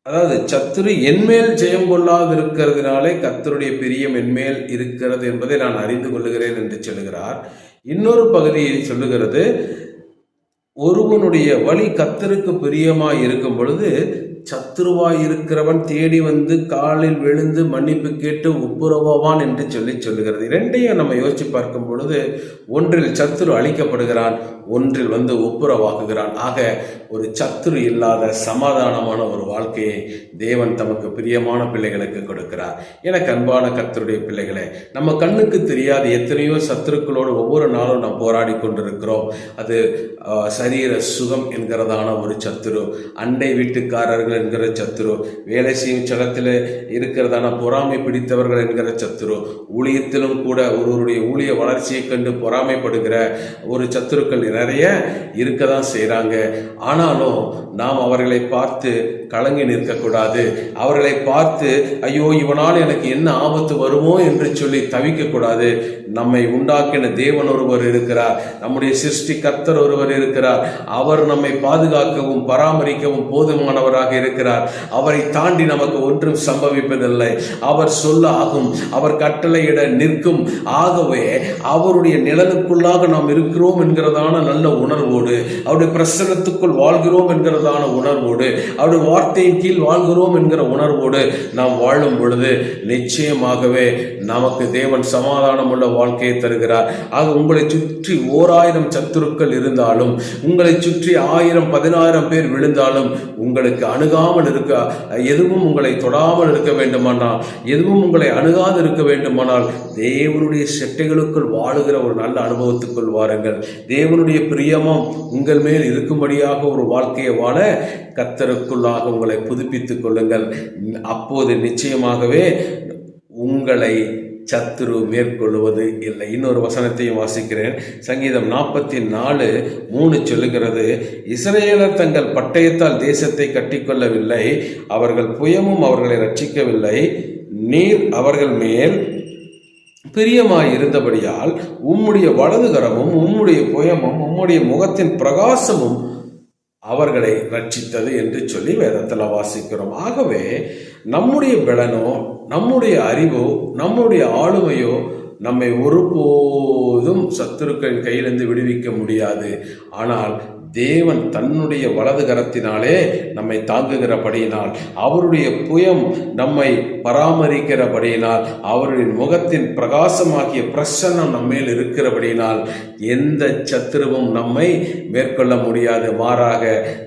அதாவது சத்துரு என்மேல் ஜெயம் கொள்ளாது இருக்கிறதுனாலே கர்த்தருடைய பிரியம் என்மேல் இருக்கிறது என்பதை நான் அறிந்து கொள்ளுகிறேன் என்று சொல்லுகிறார். இன்னொரு பகுதியில் சொல்லுகிறது, ஒருவனுடைய வழி கர்த்தருக்கு பிரியமாய் இருக்கும் பொழுது சத்துருவாய் இருக்கிறவன் தேடி வந்து காலில் விழுந்து மன்னிப்பு கேட்டு ஒப்புரவான் என்று சொல்லுகிறது. இரண்டையும் நம்ம யோசிச்சு பார்க்கும் பொழுது, ஒன்றில் சத்துரு அழிக்கப்படுகிறான், ஒன்றில் வந்து ஒப்புரவாக்குகிறான். ஆக ஒரு சத்துரு இல்லாத சமாதானமான ஒரு வாழ்க்கையை தேவன் தமக்கு பிரியமான பிள்ளைகளுக்கு கொடுக்கிறார். எனக்கு அன்பான கர்த்தருடைய பிள்ளைகளே, நம்ம கண்ணுக்கு தெரியாத எத்தனையோ சத்துருக்களோடு ஒவ்வொரு நாளும் நாம் போராடி கொண்டிருக்கிறோம். அது சரீர சுகம் என்கிறதான ஒரு சத்துரு, அண்டை வீட்டுக்காரர்கள் என்கிற சத்துரு, வேலை செய்யும் சலத்தில் இருக்கிறதான பொறாமை பிடித்தவர்கள் என்கிற சத்துரு, ஊழியத்திலும் கூட ஒருவருடைய ஊழிய வளர்ச்சியை கண்டு பொறாமைப்படுகிற ஒரு சத்துருக்கள் நிறைய இருக்க தான் செய்கிறாங்க. ஆனாலும் நாம் அவர்களை பார்த்து கலங்கி நிற்கக்கூடாது. அவர்களை பார்த்து ஐயோ இவனால் எனக்கு என்ன ஆபத்து வருமோ என்று சொல்லி தவிக்கக்கூடாது. நம்மை உண்டாக்கின தேவன் ஒருவர் இருக்கிறார், நம்முடைய சிருஷ்டி கர்த்தர் ஒருவர் இருக்கிறார். அவர் நம்மை பாதுகாக்கவும் பராமரிக்கவும் போதுமானவராக இருக்கிறார். அவரை தாண்டி நமக்கு ஒன்றும் சம்பவிப்பதில்லை. அவர் சொல்ல ஆகும், அவர் கட்டளையிட நிற்கும். ஆகவே அவருடைய நிழலுக்குள்ளாக நாம் இருக்கிறோம் என்கிறதான நல்ல உணர்வோடு, அவருடைய பிரசன்னத்துக்குள் வாழ்கிறோம் என்கிறதான உணர்வோடு, அவருடைய வார்த்தையின் கீழ் வாழ்கிறோம் என்கிற உணர்வோடு நாம் வாழும் பொழுது நிச்சயமாகவே நமக்கு தேவன் சமாதானம் உள்ள வாழ்க்கையை தருகிறார். ஆக உங்களை சுற்றி 1000 சத்துருக்கள் இருந்தாலும், உங்களை சுற்றி 1000 10,000 பேர் விழுந்தாலும், உங்களுக்கு அணுகாமல் இருக்க, எதுவும் உங்களை தொடாமல் இருக்க வேண்டுமானால், எதுவும் உங்களை அணுகாது இருக்க வேண்டுமானால், தேவனுடைய செட்டைகளுக்குள் வாழுகிற ஒரு நல்ல அனுபவத்துக்குள் வாருங்கள். தேவனுடைய பிரியமும் உங்கள் மேல் இருக்கும்படியாக ஒரு வாழ்க்கையை வாழ கர்த்தருக்குள்ளாக உங்களை புதுப்பித்துக் கொள்ளுங்கள். அப்போது நிச்சயமாகவே உங்களை சத்துரு மேற்கொள்வது இல்லை. இன்னொரு வசனத்தையும் வாசிக்கிறேன். சங்கீதம் 44:3 சொல்லுகிறது, இஸ்ரவேலர் தங்கள் பட்டயத்தால் தேசத்தை கட்டிக்கொள்ளவில்லை, அவர்கள் புயமும் அவர்களை ரட்சிக்கவில்லை. நீர் அவர்கள் மேல் பிரியமாய் இருந்தபடியால் உம்முடைய வலதுகரமும் உம்முடைய புயமும் உம்முடைய முகத்தின் பிரகாசமும் அவர்களை ரட்சித்தது என்று சொல்லி வேதத்தில் வாசிக்கிறோம். ஆகவே நம்முடைய பலனோ, நம்முடைய அறிவோ, நம்முடைய ஆளுமையோ நம்மை ஒருபோதும் சத்துருக்களின் கையிலிருந்து விடுவிக்க முடியாது. ஆனால் தேவன் தன்னுடைய வலது கரத்தினாலே நம்மை தாங்குகிறபடியினால், அவருடைய புயம் நம்மை பராமரிக்கிறபடியினால், அவருடைய முகத்தின் பிரகாசமாகிய பிரசன்னம் நம்மேல் இருக்கிறபடியினால் எந்த சத்துருவும் நம்மை மேற்கொள்ள முடியாது. மாறாக